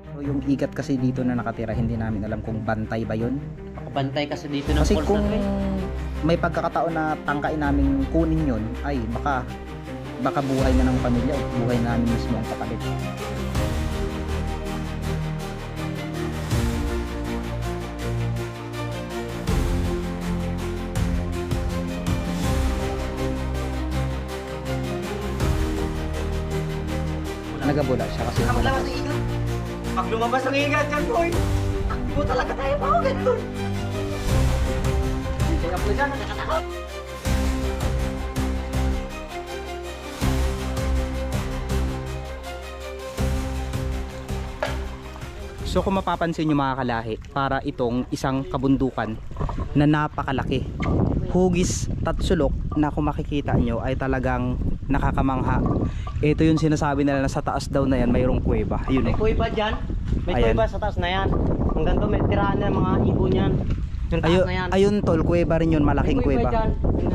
So, yung igat kasi dito na nakatira, hindi namin alam kung bantay ba yun. Nakabantay kasi dito ng Kasi force kung na to eh. may pagkakataon na tangkain namin kunin yun, ay baka buhay na ng pamilya o buhay namin mismo ang kapalit. Nagabula siya kasi Maglabas ng igat. Pag lumabas ng igat dyan, boy. Takbo talaga tayo pa ako ganun. Kaya po dyan, nakakatakot. So kung mapapansin nyo mga kalahi, para itong isang kabundukan na napakalaki, hugis tatsulok na kung makikita nyo ay talagang nakakamangha. Ito yung sinasabi nila na sa taas daw na yan mayroong kuweba. Yun May kuweba dyan. May Ayan. kuweba sa taas na yan. Hanggang doon may tirahan na mga ibon yan. Yung taas na yan. Ayun tol, kuweba rin yun, malaking May kuweba. dyan.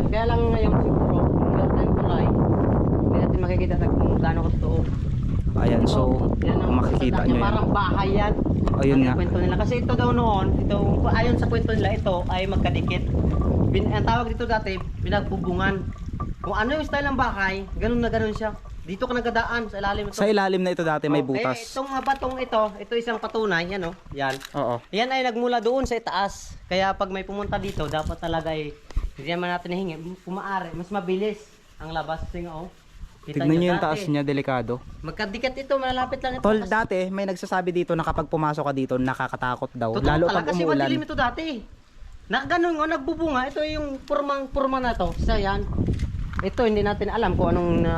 Kaya lang ngayon siguro, wala tayong tulay. Hindi natin makikita sa kung gaano totoo. Ayan, so Yan ang kung makikita tanda nyo niya, yan. parang bahay yan. Ayun Ang nga. kwento nila. Kasi ito daw noon, ayon sa kwento nila, ito ay magkadikit. Ang tawag dito dati, pinagbubungan. Kung ano yung style ng bahay, ganun na ganun siya. Dito ka nagadaan sa ilalim ito. Sa ilalim na ito dati may Eh, butas. itong mga batong ito isang patunay, yan o. Yan. Oo. Yan ay nagmula doon sa itaas. Kaya pag may pumunta dito, dapat talaga ay hindi naman natin hihingi. Pumaari, mas mabilis ang labas. Kasi nga, oh. Kita Tignan nyo yung dati. taas niya, delikado. Magkadikit ito, malalapit lang ito. Tol, dati may nagsasabi dito na kapag pumasok ka dito, nakakatakot daw. Totoo Lalo pala, pag kasi umuulan. madilim ito dati. Na ganun nga, nagbubunga. Ito yung purma na to. Isa yan. Ito, hindi natin alam kung anong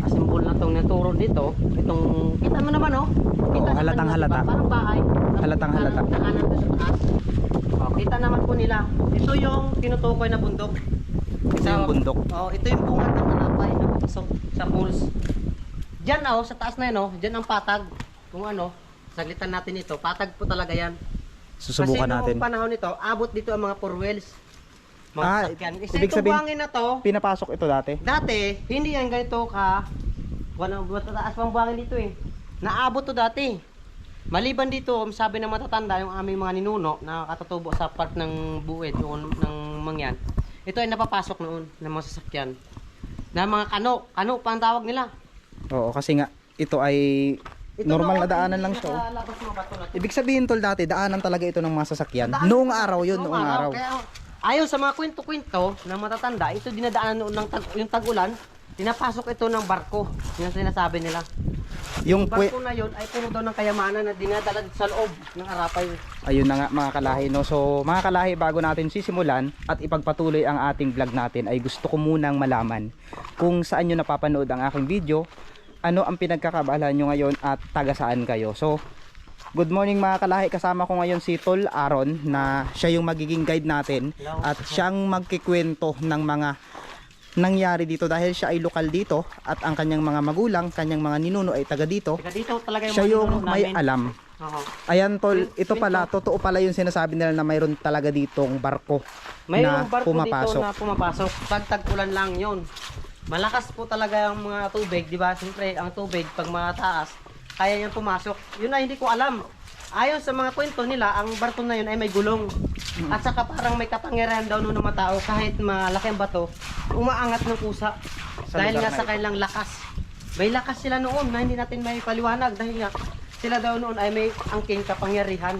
assemble na itong naturo dito. Itong, kita mo naman, oh. Oo, Kita naman halatang mo, halata. diba? Parang bahay. Halatang halata. Daanan to sa taas. Oh, kita naman po nila. Ito yung tinutukoy na bundok. Ito yung bundok. Oh, ito yung bungad ng malapay na papasok sa pools. Diyan oh, sa taas na yun oh, diyan ang patag. Kung ano, saglitan natin ito, patag po talaga yan. Susubukan Kasi natin. noong panahon nito, abot dito ang mga four wheels. Mga Ah, sasakyan. Kasi ibig itong sabihin- buhangin na to, Pinapasok ito dati. dati, hindi yan ganito ka, mataas pang buhangin dito eh. Naabot to dati. Maliban dito, sabi ng matatanda, yung aming mga ninuno na katutubo sa part ng buwid, yung ng mangyan. Ito ay napapasok noon ng mga sasakyan. Na mga kano pa ang tawag nila. Oo, kasi nga ito ay normal na daanan lang siya. Oh. Labas mga bato na to. Ibig sabihin tol, dati daanan talaga ito ng mga sasakyan. Daanan Noong talaga. araw yun, noong araw. Kaya, ayon sa mga kwento-kwento ng matatanda, ito dinadaanan noon ng yung tag-ulan, pinapasok ito ng barko. Yung sinasabi nila. Yung Barko na yun ay puno daw ng kayamanan na dinadala sa loob ng Arapay. ayun na nga mga kalahi, no. So mga kalahi, bago natin sisimulan at ipagpatuloy ang ating vlog natin, ay gusto ko munang malaman kung saan nyo napapanood ang aking video, ano ang pinagkakaabalahan nyo ngayon at taga saan kayo. So good morning mga kalahi, kasama ko ngayon si Tol Aaron na siya yung magiging guide natin at siyang magkikwento ng mga nangyari dito dahil siya ay lokal dito at ang kanyang mga magulang, kanyang mga ninuno ay taga dito. Teka, dito talaga yung Siya mga yung ninuno may namin. alam. Oo. Ayan tol, ito pala, totoo pala yung sinasabi nila na mayroon talaga ditong barko May na barko pumapasok. dito na pumapasok. Pag tag-ulan lang yun. Malakas po talaga ang mga tubig, di ba? Siyempre, ang tubig pag mataas, kaya niyang pumasok. Yun na hindi ko alam. Ayon sa mga kwento nila, ang barko na yun ay may gulong. At saka parang may kapangyarihan daw noon ng mga tao, kahit malaki ang bato, umaangat ng kusa. Sa Dahil lugar nga na sa ito. kanilang lakas. May lakas sila noon na hindi natin may paliwanag dahil nga sila daw noon ay may angking kapangyarihan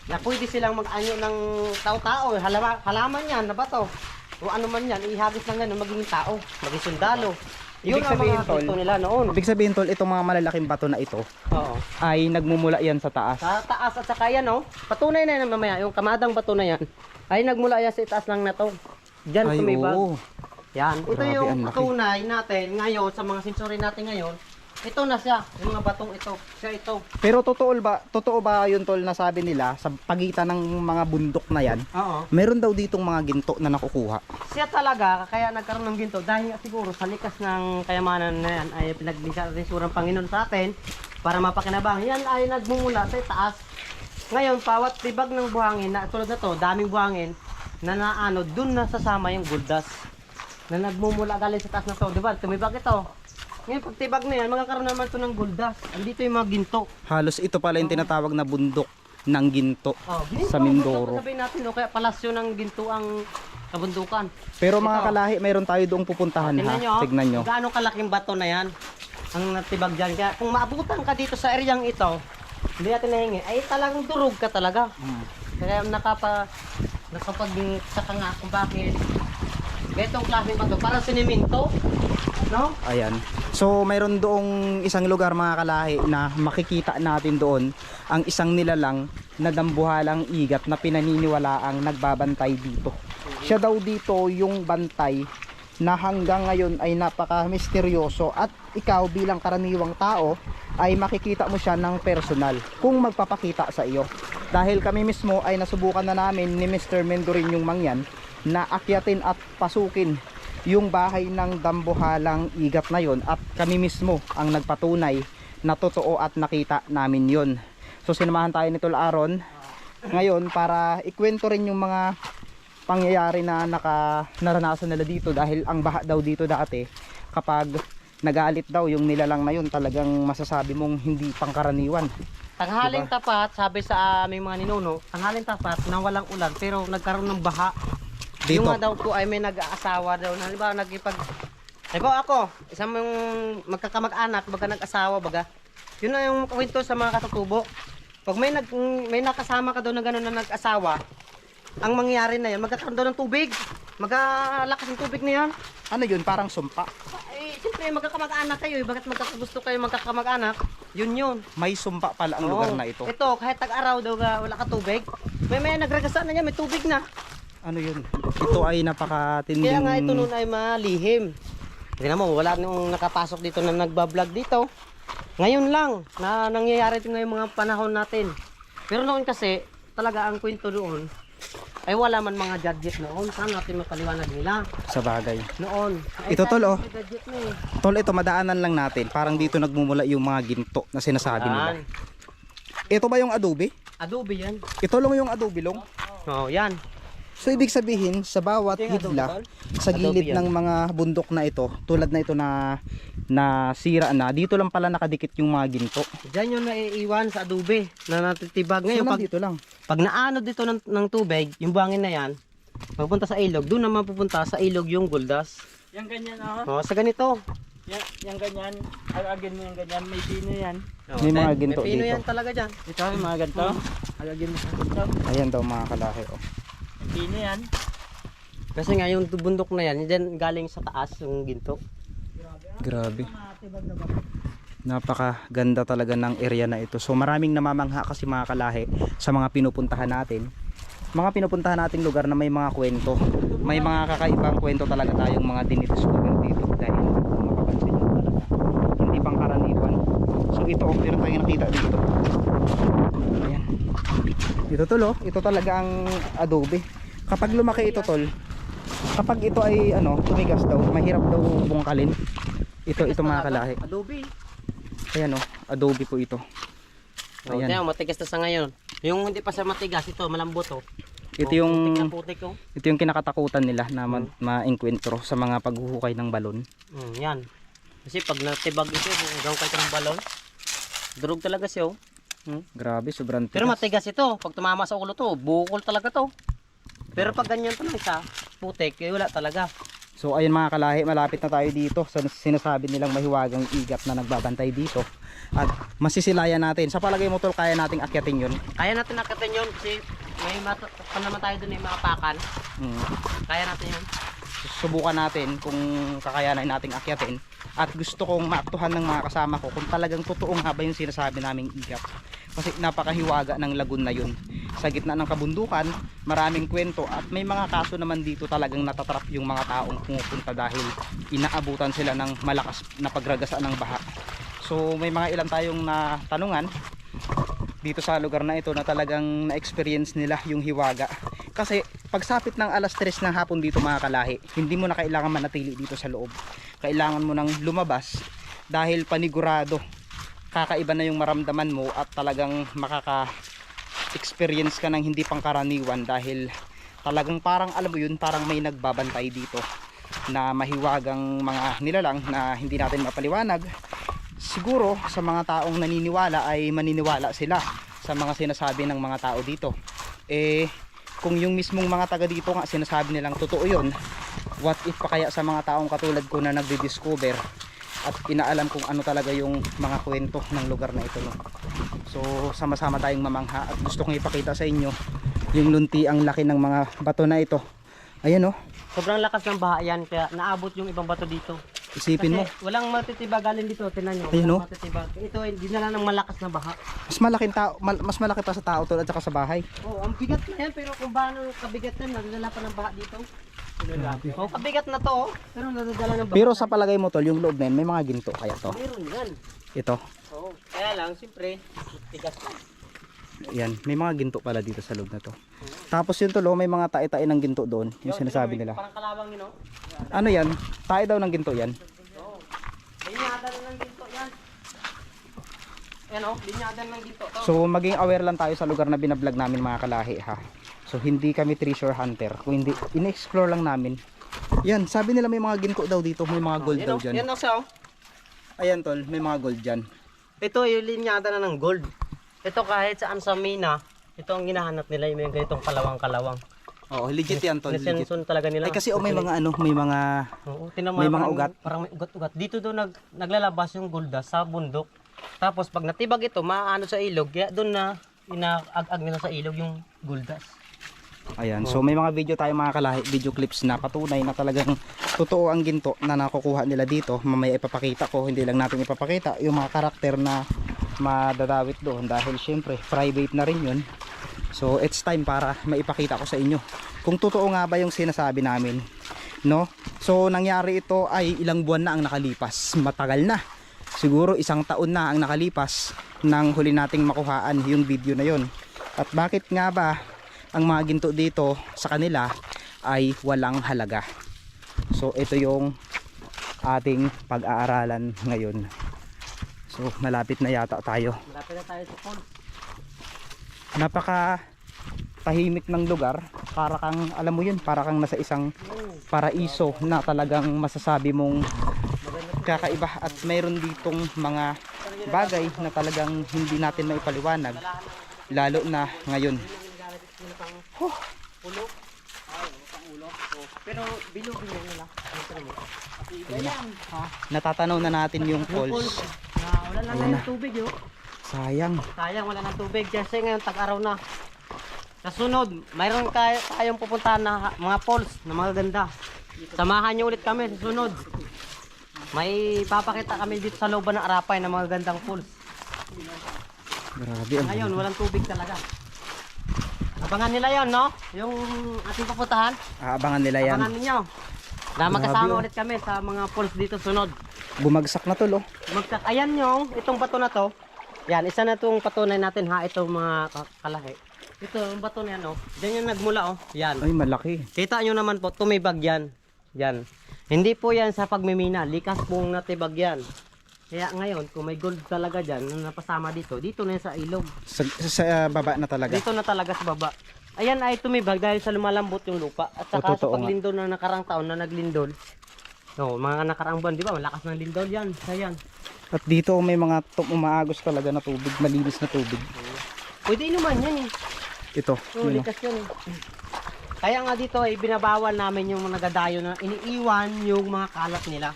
na pwede silang mag-anyo ng tao-tao, halaman yan na bato. O ano man yan, ihagis lang yan magiging tao, maging sundalo. Yun Ibig ang sabihin, mga tol, kwento nila noon. Ibig sabihin tol, itong mga malalaking bato na ito Oo. ay nagmumula yan sa taas. Sa taas at saka yan, oh. Patunay na yan mamaya, yung kamadang bato na yan, ay nagmula yan sa itaas lang na to. Diyan Ay, tumibag. oo. Yan. Ito Grabe, yung ang laki. patunay natin ngayon sa mga sensory natin ngayon. Ito na siya, yung mga batong ito. Siya ito. Pero totoo ba yun tol na sabi nila sa pagitan ng mga bundok na yan, Oo. meron daw ditong mga ginto na nakukuha. Siya talaga, kaya nagkaroon ng ginto dahil siguro sa likas ng kayamanan na yan ay pinagdisurang Panginoon sa atin para mapakinabangan. Yan ay nagmumula sa taas. Ngayon, bawat tibag ng buhangin, na tulad na to, daming buhangin, na naano, dun nasasama yung gold dust. Na nagmumula galing sa taas na to. Diba? Tumibag ito. Ngayon, pag tibag na yan, magkakaroon naman ito ng guldas. Andito yung mga ginto. Halos ito pala yung tinatawag na bundok ng ginto Ginto, sa Mindoro. sabihin natin, o kaya palasyo ng ginto ang kabundukan. Pero mga Ito. kalahi, mayroon tayo doong pupuntahan Tingnan nyo, ha. Tignan nyo. gaano kalaking bato na yan ang natibag dyan. Kaya kung maabutan ka dito sa areang ito, hindi natin nahingi, ay talagang durog ka talaga. Kaya nakapag-saka nga kung bakit ganitong klaseng bato, parang siniminto, no? Ayan. So mayroon doong isang lugar mga kalahi na makikita natin doon ang isang nilalang na dambuhalang igat na pinaniniwalaang nagbabantay dito. Siya daw dito yung bantay na hanggang ngayon ay napaka-misteryoso at ikaw bilang karaniwang tao ay makikita mo siya ng personal kung magpapakita sa iyo. Dahil kami mismo ay nasubukan na namin ni Mr. Mendorin yung mangyan na akyatin at pasukin yung bahay ng dambuhalang igat na yon at kami mismo ang nagpatunay na totoo at nakita namin yon. So sinamahan tayo ni Tol Aaron ngayon para ikwento rin yung mga pangyayari na naranasan nila dito dahil ang baha daw dito dati kapag nagalit daw yung nilalang na yun talagang masasabi mong hindi pangkaraniwan. Tanghaling tapat, sabi sa aming mga ninuno, tanghaling tapat na walang ulan pero nagkaroon ng baha. Dito. Yung nga daw po ay may nag-aasawa daw. Halimbawa halimbawa ako, isang magkakamag-anak, baga nag-asawa baga. Yun na yung kwento sa mga katutubo. Pag may nakasama ka daw na gano'n na nag-asawa, ang mangyayari na yan, magkakaroon daw ng tubig. Magkalakas ng tubig na yan. Ano yun? Parang sumpa. Eh, siyempre magkakamag-anak kayo. Bakit magkakagusto kayo magkakamag-anak? Yun. May sumpa pala ang lugar na ito. Ito, kahit tag-araw daw wala ka tubig. May nagragasa na niya, may tubig na. Ano yun? Ito ay napakatinding... Kaya nga ito noon ay malihim. Tingnan mo, wala nung nakapasok dito na nagbablog dito. Ngayon lang na nangyayari ito ngayong mga panahon natin. Pero noon kasi, talaga ang kwento doon, ay wala man mga gadget noon. Saan natin mapaliwanag nila? Sa bagay. Noon. Ito, Tol, oh. may gadget na eh. Tol, ito madaanan lang natin. Parang dito nagmumula yung mga ginto na sinasabi nila. Yan. Ito ba yung adobe? Adobe yan. Ito lang yung adobe long? Oh, yan. So ibig sabihin sa bawat Ito yung hidla adobe, sa gilid Adobe yan. ng mga bundok na ito, tulad na ito na sira na, dito lang pala nakadikit yung mga ginto. Diyan yung naiiwan sa adobe na natitibag. So Ngayon, dito lang. pag naano dito ng tubig, yung buhangin na yan, magpunta sa ilog, doon naman pupunta sa ilog yung guldas. Yang ganyan oh. Oh, sa ganito. Yang ganyan. Alagin mo yung ganyan. May pino yan. Oh, May mga then, ginto may pino dito. yan talaga dyan. Ito yung mga ganito. Alagin mo sa ganito. Ayan daw mga kalahi. Oh. May pino yan. Kasi nga yung bundok na yan, dyan galing sa taas yung ginto. Grabe. Napakaganda talaga ng area na ito. So maraming namamangha kasi mga kalahi sa mga pinupuntahan natin. Mga pinupuntahan nating lugar na may mga kwento. May mga kakaibang kwento talaga tayong mga dinidiscover dito. Dahil kung mapapansin nyo talaga, hindi pangkaraniwan. So ito, meron tayong nakita dito. Ayan. Ito tol, oh. Ito talaga ang adobe. Kapag lumaki ito tol, kapag ito ay tumigas daw, mahirap daw bungkalin. Ito mga kalahi. Adobe. Ayan adobe po ito. Oh, Ayan. tiyan, matigas na sa ngayon. Yung hindi pa sa matigas, ito malambot oh. Ito yung putik na putik oh. ito yung kinakatakutan nila na ma-encuentro sa mga paghuhukay ng balon. Yan. Kasi pag natibag ito, hanggang kayo ng balon, durog talaga siya oh. Grabe, sobrang tigas. Pero matigas ito. Pag tumama sa ulo to, bukol talaga to. Pero pag ganyan pa lang siya, putik, wala talaga. So ayun mga kalahi, malapit na tayo dito sa sinasabi nilang mahiwagang igat na nagbabantay dito. At masisilayan natin. Sa palagay mo tol, kaya nating akyatin yun? Kaya natin nakatin yun kasi may naman tayo dun yung mga pakan. Kaya natin yun. Subukan natin kung kakayanan nating akyatin. At gusto kong maaktuhan ng mga kasama ko kung talagang totoong nga ba yung sinasabi naming igat. Kasi napakahiwaga ng lagun na yun. Sa gitna ng kabundukan, maraming kwento at may mga kaso naman dito talagang natatrap yung mga taong pumupunta dahil inaabutan sila ng malakas na pagragasa ng baha. So may mga ilan tayong natanungan dito sa lugar na ito na talagang na-experience nila yung hiwaga. Kasi pagsapit ng alas 3 ng hapon dito mga kalahi, hindi mo na kailangan manatili dito sa loob. Kailangan mo nang lumabas dahil panigurado kakaiba na yung maramdaman mo at talagang makaka-experience ka ng hindi pangkaraniwan dahil talagang parang alam mo yun, parang may nagbabantay dito. na mahiwagang mga nilalang na hindi natin mapaliwanag, siguro sa mga taong naniniwala ay maniniwala sila sa mga sinasabi ng mga tao dito. Kung yung mismong mga taga dito nga sinasabi nilang totoo yun, what if pa kaya sa mga taong katulad ko na nagdi-discover at inaalam kung ano talaga yung mga kwento ng lugar na ito, no? So sama-sama tayong mamangha at gusto kong ipakita sa inyo yung lunti ang laki ng mga bato na ito. Ayan, no? Sobrang lakas ng baha yan, kaya naabot yung ibang bato dito. Isipin mo, Kasi walang matitiba galing dito, tinan nyo. Ayun, no? Walang matitiba. Ito ay dinala ng malakas na baha. mas malaki pa sa tao to at saka sa bahay. Oh, ang bigat na yan, pero kung paano kabigat yan, nadadala pa ng baha dito. Oh, kabigat na to, oh, pero nadadala ng baha. Pero sa palagay mo tol, yung loob na yun, may mga ginto kaya to. Meron yan. Ito. Oo. Kaya lang, siyempre, tigas pa. Yan, may mga ginto pala dito sa loob na to. Tapos yun tol, oh, may mga tae-tae ng ginto doon, yung sinasabi nila. Parang kalawang yun, oh. Ano yan? Tae daw ng ginto yan. Oo. Linyada na ng ginto yan. Yan, oh, linyada ng ginto to. So maging aware lang tayo sa lugar na binablog namin mga kalahi, ha. So hindi kami treasure hunter, kung hindi in-explore lang namin. Yan, sabi nila may mga ginto daw dito, may mga gold Yan, daw oh, dyan. yan oh, siya, oh. Ayan tol, may mga gold dyan. Ito yung linyada na ng gold. Ito kahit saan sa mina, ito ang ginahanap nila yung ganitong kalawang-kalawang. Oo, legit yan tol, legit. Lisenson talaga nila. Ay kasi may mga ano, may mga Oo, tinama, may mga parang- ugat. Parang may ugat-ugat. Dito doon naglalabas yung gold dust sa bundok. Tapos pag natibag ito, maano sa ilog, kaya doon na inaag-ag nila sa ilog yung gold dust. Ayan, so may mga video tayo mga kalahi, video clips na patunay na talagang totoo ang ginto na nakukuha nila dito. Mamaya ipapakita ko, hindi lang natin ipapakita yung mga karakter na madadawit doon dahil syempre private na rin yun. So it's time para maipakita ko sa inyo kung totoo nga ba yung sinasabi namin, no? So nangyari ito ay ilang buwan na ang nakalipas, matagal na. Siguro 1 taon na ang nakalipas nang huli nating makuhaan yung video na yon. At bakit nga ba ang mga ginto dito sa kanila ay walang halaga? So ito yung ating pag-aaralan ngayon. So malapit na yata tayo. Malapit na tayo sa falls. Napaka tahimik ng lugar, para kang alam mo yun, para kang nasa isang paraiso na talagang masasabi mong kakaiba. At mayroon ditong mga bagay na talagang hindi natin maipaliwanag, lalo na ngayon. Ulo. Pero bilog din nila. Natatanaw na natin yung falls. Wala na lang yung tubig, yo. Sayang. Sayang, wala nang tubig kasi ngayon tag-araw na. Sa sunod, mayroon tayong pupuntahan na mga falls na magaganda. Samahan niyo ulit kami sa sunod. May papakita kami dito sa looban ng Arapay na magagandang falls. Grabe ang Ngayon, walang tubig talaga. Abangan nila yon, no? Yung ating pupuntahan. aabangan nila yan. Abangan ninyo. Na magkasama Grabe, oh. ulit kami sa mga falls dito sunod. Bumagsak na tol, oh. Ayan yung, itong bato na to. Yan, isa na itong patunay natin ha, itong mga kalahi. Ito, yung bato na yan, oh. Diyan yung nagmula, oh. Yan. Ay malaki. Kita nyo naman po, tumibag yan. Yan. Hindi po yan sa pagmimina, likas pong natibag yan. Kaya ngayon, kung may gold talaga dyan, na napasama dito, dito na yan sa ilog. Sa baba na talaga. Dito na talaga sa baba. Ayan ay tumibag dahil sa lumalambot yung lupa. At saka sa totoo nga. paglindol na nakarang taon na naglindol. No, mga nakarang buwan, di ba? Malakas ng lindol yan. Ayan. At dito may mga umaagos talaga na tubig, malinis na tubig. Pwede inuman yan eh. Ito, Oo, yun, oh. likas yun eh. Kaya nga dito ay binabawal namin yung mga nagadayo na iniiwan yung mga kalat nila.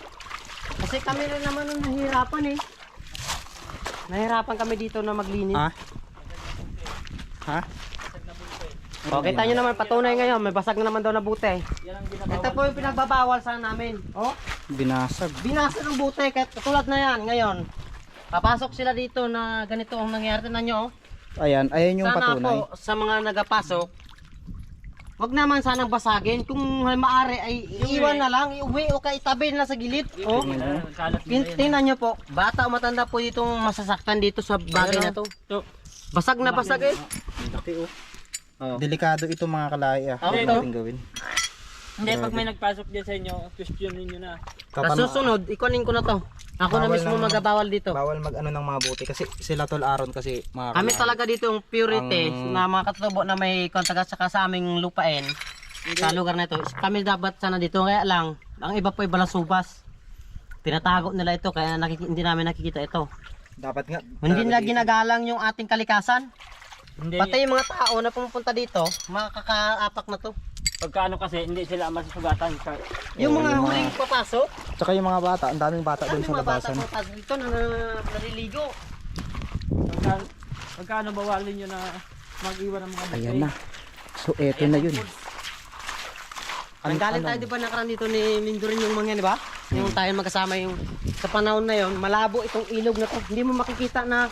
Kasi kami rin naman nung nahihirapan eh. Nahihirapan kami dito na maglinis. Ha? Ha? O, kita nyo naman, patunay ngayon, may basag na naman daw na bute. Yan ang Ito po yung pinagbabawal sa namin. Oh, Binasag. binasa ng bute, kahit katulad na yan ngayon. Papasok sila dito na ganito ang nangyari na nyo. Ayan, ayan yung Sana patunay. po sa mga nagapasok, wag naman sanang basagin. Kung maaari ay iiwan na lang, iuwi o itabi na sa gilid. Oh. kalat nila yan. Tingnan nyo po, bata o matanda po ditong masasaktan dito sa bagay na to. Basag na basag eh. Laki, oh. Delikado ito mga kalaya. Oh, Huwag ito. natin gawin. Hindi, pag may nagpasok dyan sa inyo, questionin nyo na. Sa susunod, ikunin ko na to. Ako na Bawal mismo ng- magabawal dito. Bawal mag ano ng mga buti kasi sila tol Aaron kasi mga Kami kalaya. talaga dito yung purity Ang- na mga katubo na may kontak saka sa aming lupain sa lugar na ito. Kami dapat sana dito, kaya lang Ang iba po ay balasubas. Tinatago nila ito kaya hindi namin nakikita ito. Dapat nga. Hindi nila ginagalang yung ating kalikasan. Hindi, Pati yung mga tao na pumupunta dito, makakaapak na to. pagkaano kasi, hindi sila masasugatan. Yung mga yung mga- huling papasok, Tsaka yung mga bata, ang daming bata doon yung sa mga bata labasan. papasok dito na naliligo. Pagkaano bawalin nyo na mag-iwan ng mga Ayan na. So eto na yun. Ang galing tayo di ba nakaraan dito ni Mindurin yung mga yan, di ba? Yung tayo magkasama yung sa panahon na yon, malabo itong ilog na to. Hindi mo makikita na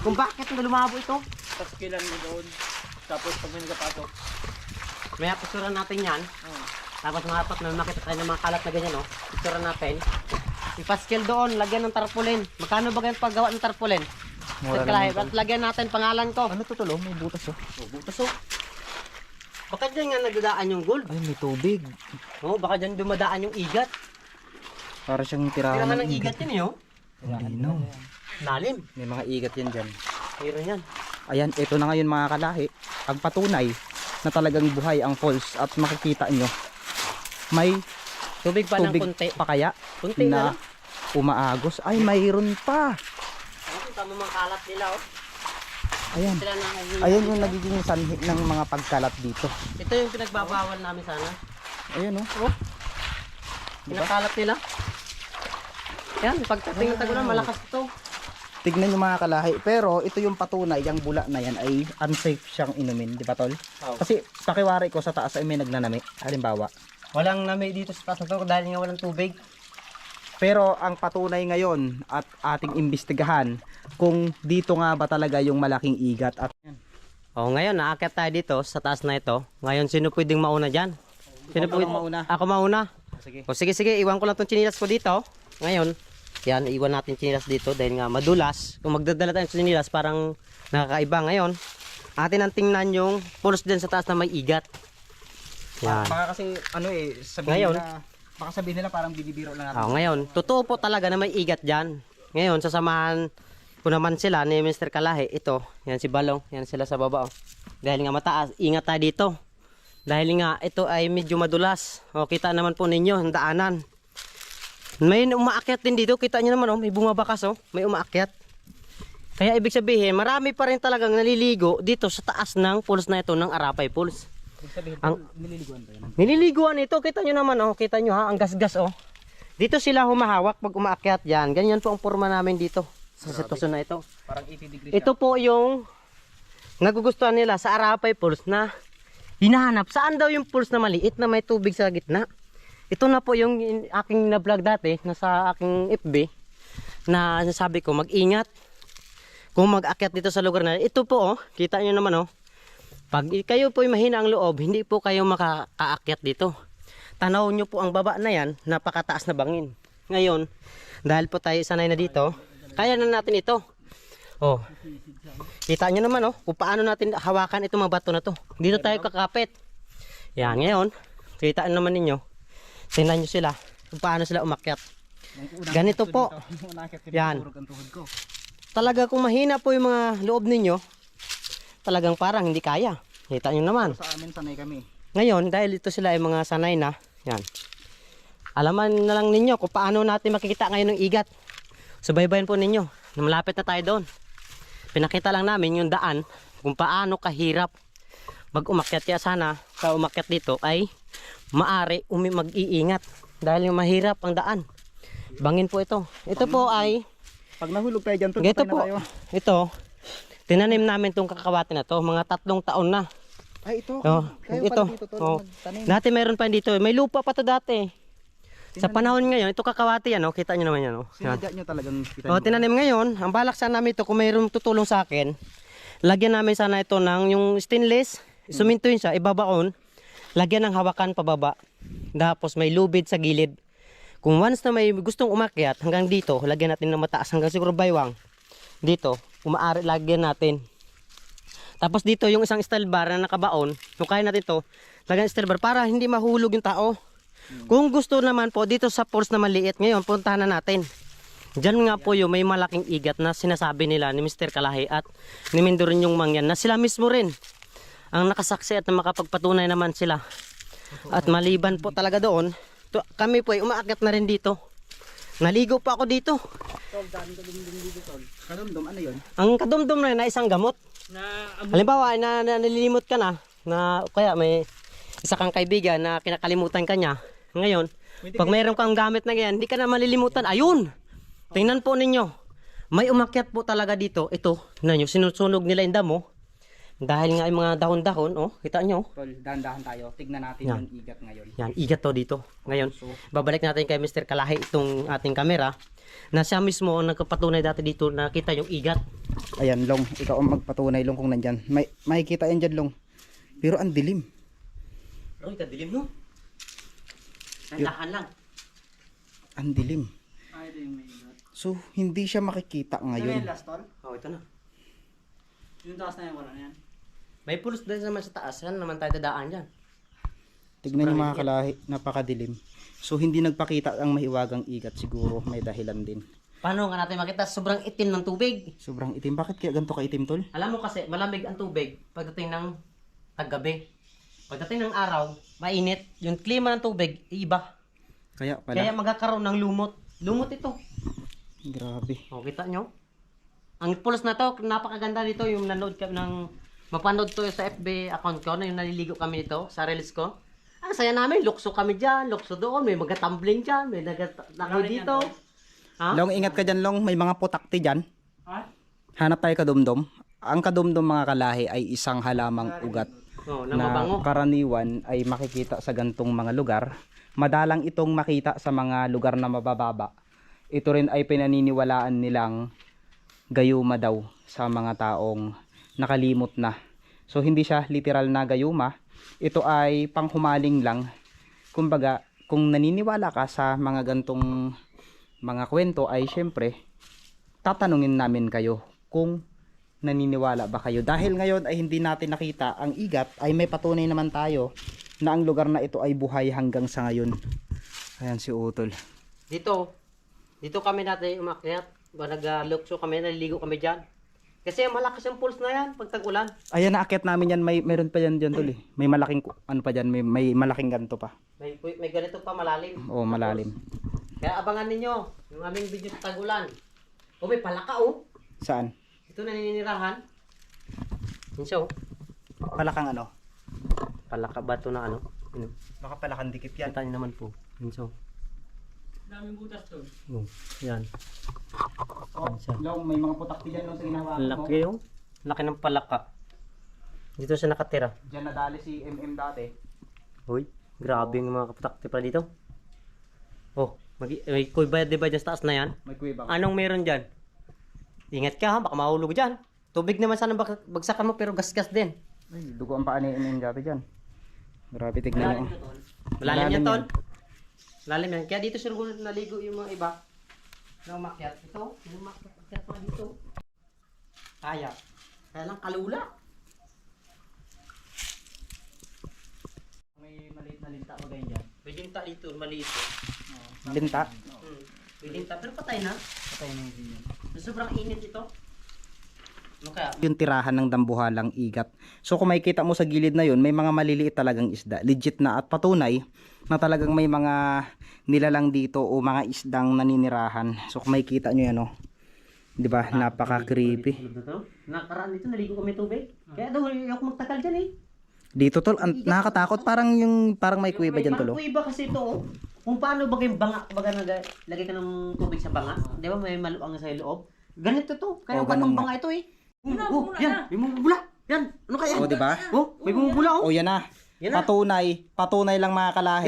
kung bakit lumabo ito. Tapos kilan mo doon. Tapos pag may nagapasok. May picturean natin yan. Tapos mga na makita tayo ng mga kalat na ganyan, no? Picturean natin. Ipaskill doon, lagyan ng tarpaulin. Magkano ba ganyan paggawa ng tarpaulin? Mura At naman. lagyan natin pangalan ko. Ano to tulo? May butas oh. Butas oh. Baka dyan nga nagdadaan yung gold. Ay, may tubig. Oh, baka dyan dumadaan yung igat. Para siyang tirahan Tirahan ng ng igat yun, yo. Hindi no. Lalim. May mga igat yan dyan. Mayroon yan. Ayan, ito na ngayon mga kalahi. Ang patunay na talagang buhay ang falls at makikita nyo. May Tubig pa ng tubig konti. pa kaya Kunti na na lang. umaagos. Ay, mayroon pa. Ano, tama mga kalat nila, oh. Ayan. Sila na, Ayan yung nagiging sanhi ng mga pagkalat dito. ito yung pinagbabawal namin sana. Ayan oh. Pinakalat nila. Yan, pagdating ng tagulan, malakas ito. Tignan nyo mga kalahi. Pero ito yung patunay, yung bula na yan ay unsafe siyang inumin. Di ba tol? Oh. Kasi pakiwari ko sa taas ay may nagnanami. Halimbawa. Walang nami dito sa taas na to dahil nga walang tubig. Pero ang patunay ngayon at ating imbestigahan kung dito nga ba talaga yung malaking igat. At Oh, ngayon, naakyat tayo dito sa taas na ito. Ngayon, sino pwedeng mauna dyan? Sino Ako pwedeng mauna. Ako mauna. sige. O sige, iwan ko lang tong chinilas ko dito. Ngayon, yan, iwan natin chinilas dito dahil nga madulas. Kung magdadala tayo ng chinilas, parang nakakaiba. Ngayon, atin ang tingnan yung pulse dyan sa taas na may igat. Yan. Baka kasi ano eh, Ngayon. baka sabihin nila parang bibibiro lang natin. Ngayon, totoo po talaga na may igat dyan. Ngayon, sasamahan ko naman sila ni Mr. Kalahi. Ito, yan si Balong. Yan sila sa baba. Oh. Dahil nga mataas, ingat tayo dito. Dahil nga, ito ay medyo madulas. O, kita naman po ninyo, ang daanan. May umaakyat din dito. Kita nyo naman, oh, may bumabakas. Oh. May umaakyat. Kaya ibig sabihin, marami pa rin talagang naliligo dito sa taas ng pools na ito, ng Arapay Pools. Ang Nililiguan pa yan. nililiguan ito, kita nyo naman, oh, kita nyo ha, ang gasgas, oh. Dito sila humahawak pag umaakyat yan. Ganyan po ang forma namin dito sa sitwasyon na ito. Parang 80 degrees. Ito po yung nagugustuhan nila sa Arapay Pools na hinahanap. Saan daw yung pools na maliit na may tubig sa gitna? Ito na po yung aking na-vlog dati na sa aking FB na nasabi ko mag-ingat kung mag-akyat dito sa lugar na ito po, oh, kita nyo naman, oh. Pag kayo po ay mahina ang loob, hindi po kayo makakaakyat dito. Tanaw nyo po ang baba na yan, napakataas na bangin. Ngayon, dahil po tayo sanay na dito, kaya na natin ito. Oh. Kita nyo naman, oh, kung paano natin hawakan itong mga bato na to. Dito tayo kakapit. Yan, ngayon, kita naman ninyo. Tingnan nyo sila, kung paano sila umakyat. Ganito po. Yan. Talaga kung mahina po yung mga loob ninyo, talagang parang hindi kaya. Kita nyo naman. Sa amin sanay kami. Ngayon, dahil ito sila ay mga sanay na, yan. Alaman na lang ninyo kung paano natin makikita ngayon ng igat. Subaybayan po ninyo. Malapit na tayo doon. Pinakita lang namin yung daan kung paano kahirap mag-umakyat. Kaya sana, sa umakyat dito ay maari mag-iingat. Dahil yung mahirap ang daan. Bangin po ito. Ito po ay, Pag nahulog tayo dyan, ito tutupay na po, tayo. ito, tinanim namin itong kakawati na to, mga 3 taon na. Ay, ito. Oh, Kayo ito. pala dito, tol, Oh. nagtanim. Dati meron pa dito. May lupa pa to dati. Sa panahon ngayon, ito kakawati yan, oh. Kita nyo naman yan, oh. Yan. Sinadya nyo talagang kita Oh, tinanim ngayon. Ang balak sana namin ito, kung mayroong tutulong sa akin, lagyan namin sana ito ng yung stainless, sumintuin siya, ibabaon, lagyan ng hawakan pababa. Tapos may lubid sa gilid. Kung once na may gustong umakyat hanggang dito, lagyan natin ng mataas hanggang siguro baywang. Dito, umaari lagyan natin. Tapos dito yung isang steel bar na nakabaon, kung kaya natin ito, lagyan steel bar para hindi mahulog yung tao. Kung gusto naman po dito sa pools na maliit, ngayon puntahan na natin. Diyan nga po yung may malaking igat na sinasabi nila ni Mr. Kalahi at ni Mindurin yung mangyan na sila mismo rin ang nakasaksi at na makapagpatunay naman sila. At maliban po talaga doon, ito So, kami po ay umaakyat na rin dito. Naligo pa ako dito. Tol, dami ka dumdum dito, tol. Kadumdum, ano yun? Ang kadumdum na yun na isang gamot. Na Halimbawa, nalilimot ka na kaya may isa kang kaibigan na kinakalimutan ka niya. Ngayon, pag mayroon kang gamit na ganyan, hindi ka na malilimutan. Ayun! Tingnan po ninyo. May umakyat po talaga dito. Ito, tingnan nyo, sinusunog nila yung damo. Dahil nga yung mga dahon-dahon, oh, kita nyo. Tol, dahan-dahan tayo. Tignan natin Yan. yung igat ngayon. Yan, igat to dito. Ngayon, babalik natin kay Mr. Kalahi itong ating kamera na siya mismo ang nagpapatunay dati dito na kita yung igat. Ayan, Long. Ikaw ang magpatunay, Long, kung nandyan. May makikita yan dyan, Long. Pero ang dilim. Ay, kadilim no? Nandahan lang. Ang dilim. Ay, ito yung may igat. So, hindi siya makikita Ano ngayon. yung last, tol? Oh, ito na. Yung taas na yan, wala na yan. May pulos din naman sa taas. Yan naman tayo dadaan dyan. Tignan nyo mga kalahi, napakadilim. So, hindi nagpakita ang mahiwagang igat. Siguro may dahilan din. Paano nga natin makita? Sobrang itim ng tubig. Sobrang itim. Bakit kaya ganito kaitim, Tol? Alam mo kasi, malamig ang tubig pagdating ng taggabi. Pagdating ng araw, mainit. Yung klima ng tubig, iba. Kaya pala. Kaya magkakaroon ng lumot. Lumot ito. Grabe. O, kita nyo? Ang pulos na to, napakaganda nito. Yung nanood kami ng, mapanood to sa FB account ko, na yung naliligo kami nito, sa reels ko. Ang saya namin, lukso kami dyan, lukso doon, may magatumbling dyan, may nagatakoy dito. Ha? Long, ingat ka dyan, Long. May mga putakti dyan. Ha? Hanap tayo kadumdum. Ang kadumdum mga kalahi ay isang halamang ugat Oh, na na mabango. karaniwan ay makikita sa gantong mga lugar. Madalang itong makita sa mga lugar na mabababa. Ito rin ay pinaniniwalaan nilang gayuma daw sa mga taong nakalimot na. So hindi siya literal na gayuma. Ito ay panghumaling lang. Kumbaga, kung naniniwala ka sa mga gantong mga kwento ay syempre tatanungin namin kayo kung naniniwala ba kayo. Dahil ngayon ay hindi natin nakita ang igat, ay may patunay naman tayo na ang lugar na ito ay buhay hanggang sa ngayon. Ayan si Utol. Dito kami dati umakyat. Nag-lukso kami, naliligo kami dyan. Kasi malakas yung pulse na yan pag tag-ulan. Ayan, naakyat namin yan. Meron pa yan dyan, Tol eh. May malaking, ano pa dyan, may malaking ganto pa. May ganito pa malalim. Oo, malalim. Kaya abangan ninyo yung aming video sa tag-ulan. O may palaka oh. Saan? Ito naninirahan. Yun siya oh. Palakang ano? Palaka ba ito na ano? Yun, Baka palakang dikit yan. kita nyo naman po. Yun siya oh. Daming butas, tol. Oh, yan. Oh, Long, may mga putakti dyan Long, sa ginawa Ang laki oh. Laki ng palaka. Dito siya nakatira. Dyan nadali si MM dati. Uy, grabe yung mga kaputakti pa dito. Oh, may kuy ba diba dyan sa taas na yan? May kuwibang. Anong meron dyan? Ingat ka ha, baka mahulog dyan. Tubig naman sana bagsakan mo pero gasgas din. Ay, dugo ang paa ni MM dati dyan. Grabe, tignan nyo. Malalim yan, Tol. Malalim yan. Kaya dito siguro naligo yung mga iba. Na umakyat. Ito, yung umakyat pa dito. Kaya. Kaya lang kalula. May maliit na linta ba ganyan dyan? May linta dito, maliit eh. Linta. May linta, pero patay na. Patay na yung ganyan. Sobrang init ito. Ano kaya? Yung tirahan ng dambuhalang igat. So kung makikita mo sa gilid na yun, may mga maliliit talagang isda. Legit na at patunay na talagang may mga nilalang dito o mga isdang naninirahan. So kung makikita nyo yan, oh. 'Di ba? Napaka-creepy. Nakaraan dito, naligo kami tubig. Kaya daw, ako magtakal dyan eh. Dito tol, nakakatakot. Parang may kuweba dyan tol. Oh. May iba kasi ito oh. Kung paano ba yung banga, baga lagay ka ng tubig sa banga, di ba may maluang sa loob? Ganito to, kaya Oh, batang ganun banga ito eh. Oh, yan, may bumubula. Yan, ano kaya? Oh, 'di ba? Oh, may bumubula oh. Oh, yan na. Yan na. Patunay lang mga kalahi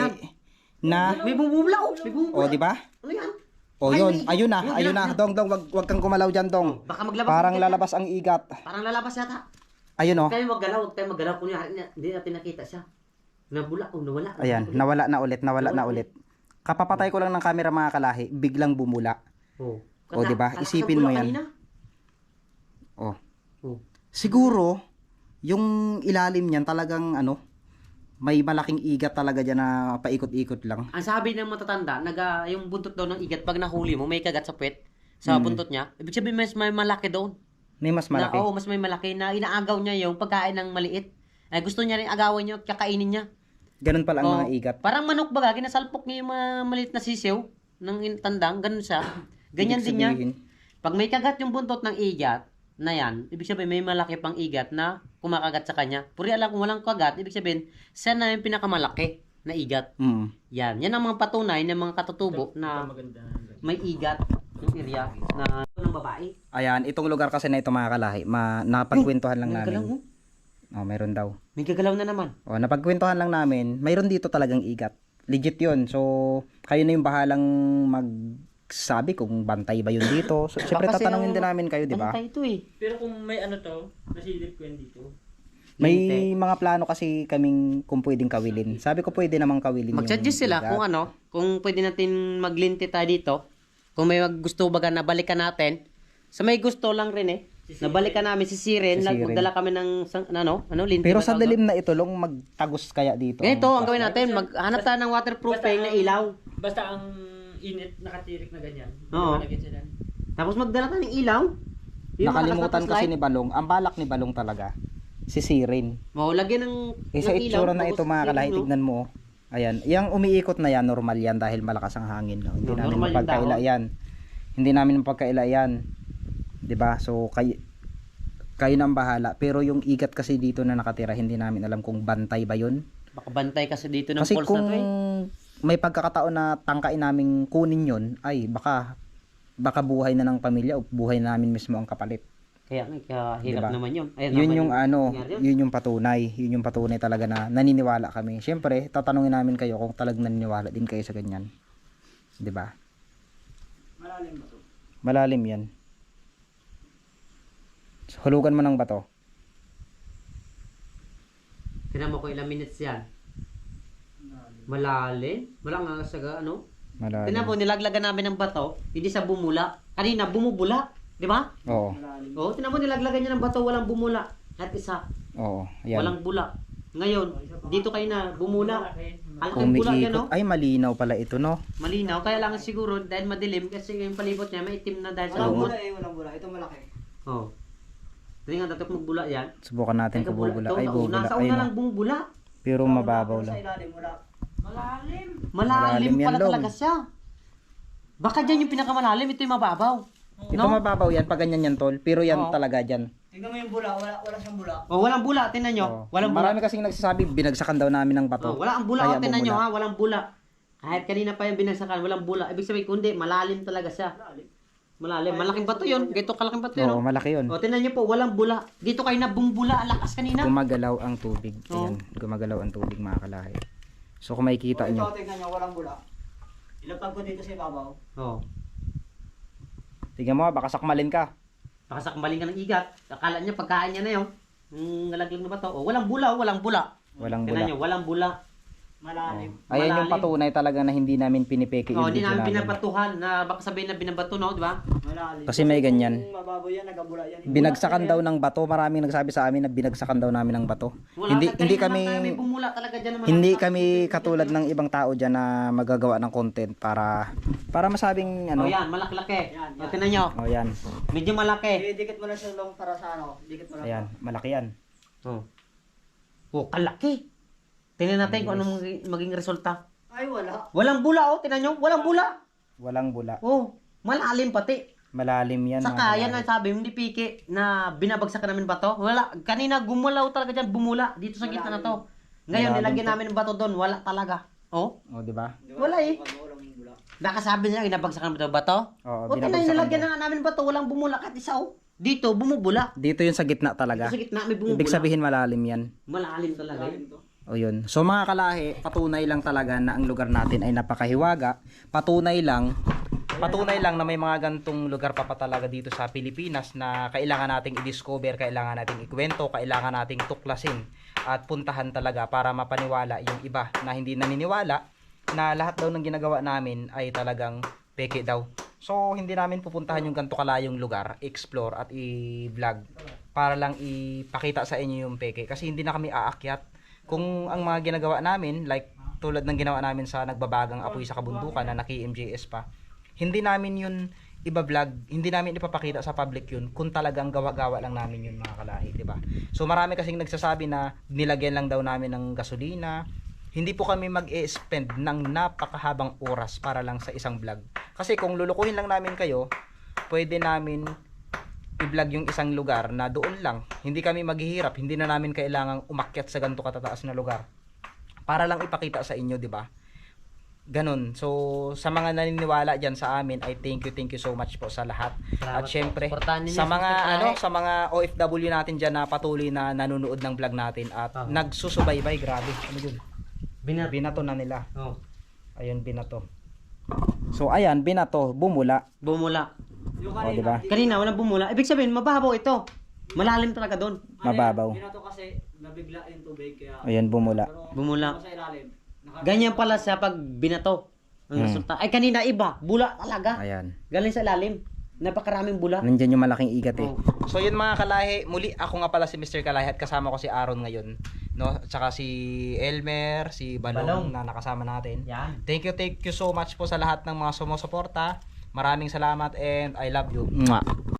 na May bumubula oh, may bumubula. oh, 'di ba? Ano yan? Oh, yun. Ayun na. Dong, wag kang kumalaw diyan, Dong. Baka maglabas. Parang ang igat. lalabas ang igat. Parang lalabas yata. Ayun oh. Huwag kayo maggalaw. Kunyari, hindi natin nakita siya. Nabula o nawala. Ayan, nawala na ulit. Kapapatay ko lang ng camera mga kalahi, biglang bumula. Oh. O, di ba? Isipin mo yan. Kanina. Oh. Oh. Siguro yung ilalim niyan talagang may malaking igat talaga diyan na paikot-ikot lang. Ang sabi ng matatanda, yung buntot daw ng igat pag nahuli mo, may kagat sa puwet sa buntot niya. Ibig sabihin mas may malaki doon. May mas malaki. Oo, mas may malaki na inaagaw niya yung pagkain ng maliit. Ay gusto niya rin agawin niya at kakainin niya. Ganun pala ang Oh, mga igat. Parang manok baga, kinasalpok niya yung mga maliit na sisiw ng tandang, ganun siya. Ganyan Ibig din yan. sabihin, Pag may kagat yung buntot ng igat na yan, ibig sabihin may malaki pang igat na kumakagat sa kanya. Puri alam kung walang kagat, ibig sabihin, siya na yung pinakamalaki na igat. Yan. Yan ang mga patunay ng mga katutubo na Maganda. may igat yung area na ng babae. Ayan, itong lugar kasi na ito mga kalahi, napagkwentuhan lang May gagalaw, namin. oh. Meron daw. May gagalaw na naman. Napagkwentuhan lang namin, mayroon dito talagang igat. Legit yun. So, kayo na yung bahalang magsabi kung bantay ba yun dito. So, syempre Baka tatanungin silang din namin kayo, di ba? Bantay ito eh. Pero kung may ano to, nasilip ko yan dito. May mga plano kasi kaming kung pwedeng kawilin. Sabi ko pwede namang kawilin Mag-suggest sila igat. kung ano, kung pwede natin maglinti tayo dito. Kung may gusto baga na balikan natin. Sa may gusto lang rin eh. Nabalikan namin si Siren, Si Siren. magdala kami ng linti. Pero ba sa tawag dilim na ito, long magtagos kaya dito. doon? Ganito, ang gawin natin, maghanap tayo ng waterproofing na ilaw. Basta ang init, nakatirik na ganyan. Oo. Malagyan siya dyan. Tapos magdala tayo ng ilaw. Yung Nakalimutan malakas na kasi flashlight. ni Balong, ang balak ni Balong talaga, si Sirin. Lagyan ng Sa ng itsura na ito tapos mga kalahi, yun, no? tignan mo. Ayan, yung umiikot na yan, normal yan dahil malakas ang hangin. No? Hindi No, namin normal yung mapagkaila dahon. yan. Hindi namin mapagkaila yan. 'Di ba? So, kayo na ang bahala. Pero yung igat kasi dito na nakatira, hindi namin alam kung bantay ba yun. Baka bantay kasi dito ng Kasi falls kung na to eh. may pagkakataon na tangkain naming kunin yun, ay baka buhay na ng pamilya o buhay namin mismo ang kapalit. Kaya hirap Diba? naman yun. Ayun Yun naman yung nangyari yun. yun yung patunay. Yun yung patunay talaga na naniniwala kami. Siyempre, tatanungin namin kayo kung talagang naniniwala din kayo sa ganyan. 'Di ba? Malalim ba to? Malalim 'yan. So, hulugan mo ng bato. Tignan mo kung ilang minutes yan. Malalim. Wala nga sa ano. Malalim. Tignan mo, nilaglagan namin ng bato, hindi sa bumula. Kanina, bumubula. Di ba? Oo. Malalim. Oo, tignan mo, nilaglagan niya ng bato, walang bumula. At isa, Oo. Ayan. walang bula. Ngayon, dito kayo na, bumula. Ang Kung laking bula niya, no? umiikot, ay malinaw pala ito, no? Malinaw, kaya lang siguro, dahil madilim, kasi yung palibot niya, may itim na dahil sa Walang lumot. bula walang bula. Ito malaki. Oo. Tingnan nga, dapat magbula yan. Subukan natin kung bubula. Ay, bubula. Nasa Ay, una no. lang bumubula. Pero mababaw lang. ilalim wala. Malalim. Malalim Malalim yan, pala Long. talaga siya. Baka dyan yung pinakamalalim, ito yung mababaw. Ito mababaw yan, pag ganyan yan, tol. Pero yan Oo. talaga dyan. Tingnan mo yung bula, wala siyang bula. Oh, walang bula, tingnan nyo. Oo. Walang bula. Marami kasing nagsasabi, binagsakan daw namin ng bato. Oh, wala ang bula, Kaya oh, tingnan nyo bumula. ha, walang bula. Kahit kanina pa yung binagsakan, walang bula. Ibig sabihin, kundi, malalim talaga siya. Malalim. Malaking bato yun. Ganito kalaking bato yun. Oo, Oh. malaki yun. Oh, tingnan nyo po, walang bula. Dito kayo na bumbula, ang lakas kanina. Gumagalaw ang tubig. Oo. Ayan, gumagalaw ang tubig mga kalahi. So kung makikita nyo, tingnan nyo, walang bula. Ilapag ko dito sa ibabaw. Oh. tingnan mo, baka sakmalin ka. Nakasakmaling ka ng igat. Akala niya, pagkain niya na yun. Nalaglag na bato. Oh, walang bula, walang bula. Walang Tingnan bula. nyo, walang bula. Malalim. Ayan yung Malalim. patunay talaga na hindi namin pinipeke Oh, yung hindi video namin namin. pinapatuhan na baka sabihin na binabato, no? Di ba? Malalim. Kasi may ganyan. Kung mababaw yan, nagabula yan. Binagsakan daw ng bato. Maraming nagsabi sa amin na binagsakan daw namin ng bato. Hindi kanina kami lang tayo, may bumula talaga dyan naman. hindi kami katulad ng ibang tao diyan na magagawa ng content para masabing Oh, ano. yan, malaki-laki. Yan, O, yan. tingnan nyo. Oh, yan. Medyo malaki. Dikit mo lang siya long para sa ano. Dikit mo lang. Ayan, malaki yan. Oh. Oh, kalaki. Tingnan natin kung anong maging resulta. Ay, wala. Walang bula, oh. Tingnan nyo, walang bula. Walang bula. Oh, malalim pati. Malalim yan. Saka, mga yan ang kalahi. sabi, hindi pike na binabagsakan namin bato. Wala. Kanina, gumulaw talaga dyan, bumula. Dito sa gitna na to. Ngayon, Malalim nilagyan to. namin ng bato doon. Wala talaga. Oh, Oh, di ba? wala eh. Walang bula. Baka sabi niya, binabagsakan mo daw bato? Oo, O, tingnan, binabagsakan nilagyan daw. na nga namin bato. Walang bumula kahit isa, oh. Dito, bumubula. Dito yun sa gitna Dito talaga. sa gitna, may bumubula. Ibig sabihin malalim yan. Malalim talaga. Malalim to. O yun. So mga kalahi, patunay lang talaga na ang lugar natin ay napakahiwaga. Patunay lang na may mga gantong lugar pa talaga dito sa Pilipinas na kailangan nating i-discover, kailangan nating ikwento, kailangan nating tuklasin at puntahan talaga para mapaniwala yung iba na hindi naniniwala na lahat daw ng ginagawa namin ay talagang peke daw. So hindi namin pupuntahan yung ganto kalayong lugar, explore at i-vlog para lang ipakita sa inyo yung peke kasi hindi na kami aakyat. Kung ang mga ginagawa namin, like tulad ng ginawa namin sa nagbabagang apoy sa kabundukan na naki-MJS pa, hindi namin yun iba-vlog, hindi namin ipapakita sa public yun kung talagang gawa-gawa lang namin yun mga kalahi, di ba? So marami kasing nagsasabi na nilagyan lang daw namin ng gasolina, hindi po kami mag-e-spend ng napakahabang oras para lang sa isang vlog. Kasi kung lulukuhin lang namin kayo, pwede namin i-vlog yung isang lugar na doon lang. Hindi kami maghihirap, hindi na namin kailangang umakyat sa ganito katataas na lugar. Para lang ipakita sa inyo, di ba? Ganun. So, sa mga naniniwala dyan sa amin, ay thank you so much po sa lahat. Salamat At syempre, po. Suportahan ninyo sa mga Sister Kalahi. sa mga OFW natin dyan na patuloy na nanonood ng vlog natin at nagsusubaybay, grabe. Ano yun? Binato na nila. Oh. Ayun, binato. So, ayan, binato, bumula. Bumula. O, di ba? Kanina walang bumula. Ibig sabihin, mababaw ito. Malalim talaga doon. Mababaw. Binato kasi nabigla yung tubig kaya Ayan, bumula. Bumula. sa ilalim. Ganyan pala sa pag binato. Ang resulta. Ay kanina iba, bula talaga. Ayan. Galing sa ilalim. Napakaraming bula. Nandyan yung malaking igat eh. Oh. So yun mga kalahi, muli ako nga pala si Mr. Kalahi at kasama ko si Aaron ngayon, no? Tsaka si Elmer, si Balong na nakasama natin. Yan. Thank you so much po sa lahat ng mga sumusuporta. Maraming salamat and I love you. Mwah.